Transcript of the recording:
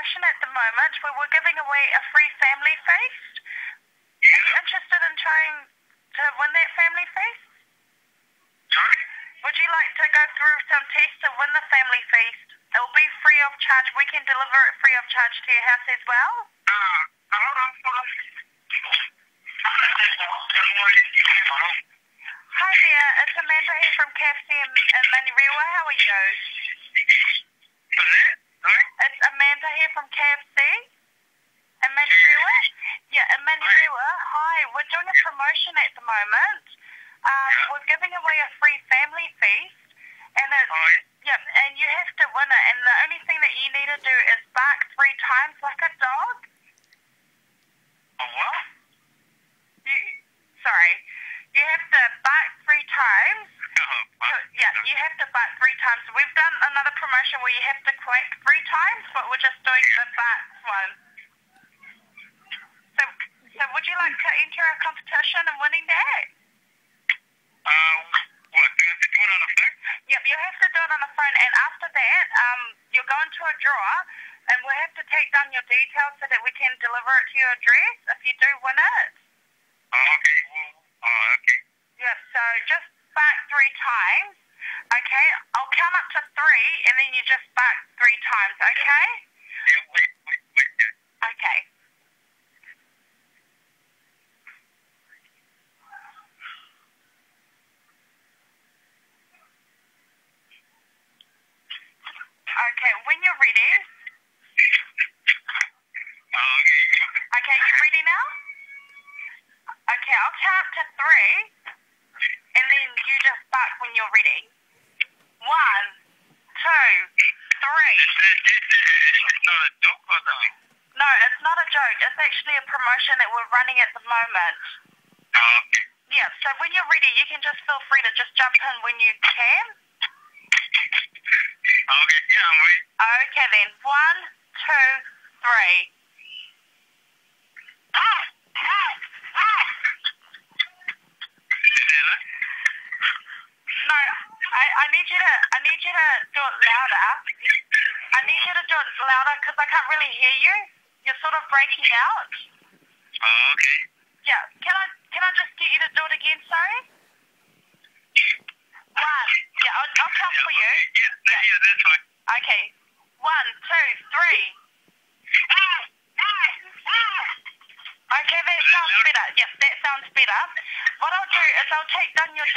promotion at the moment where we're giving away a free family feast. Are you interested in trying to win that family feast? Sorry? Would you like to go through some tests to win the family feast? It will be free of charge. We can deliver it free of charge to your house as well. Hold on. Hi there, it's Amanda here from KFC in Manurewa. How are you? What's that? Sorry? It's Amanda here from KFC in Manurewa. Yeah, in Manurewa. Hi, we're doing a promotion at the moment. We're giving away a free family feast, and it's, and you have to win it. And the only thing that you need to do is bark 3 times like a dog. A what? You have to bark 3 times. You have to bark 3 times. We've done another promotion where you have to quack 3 times, but we're just doing the bark one. So would you like to enter a competition and winning that? What? Do you have to do it on the phone? Yep, you have to do it on the phone, and after that, you'll go into a drawer, and we'll have to take down your details so that we can deliver it to your address if you do win it. Okay. Okay. Yep, so just bark 3 times, okay? I'll count up to 3, and then you just bark 3 times, okay? Yeah, wait. Okay. Okay, when you're ready. Okay, you ready now? Okay, I'll count up to 3, and then you just bark when you're ready. 1, 2, 3. It's not a joke or something? No, it's not a joke. It's actually a promotion that we're running at the moment. Okay. Yeah, so when you're ready, you can just feel free to just jump in when you can. Okay, yeah, I'm ready. Okay then, 1, 2, 3. No, I need you to do it louder. I need you to do it louder because I can't really hear you. You're sort of breaking out. Okay. Yeah, can I just get you to do it again, sorry? 1. Yeah, I'll count for you. Yeah, that's fine. Okay. 1, 2, 3. Okay, that sounds better. Yes, that sounds better. What I'll do is I'll take down your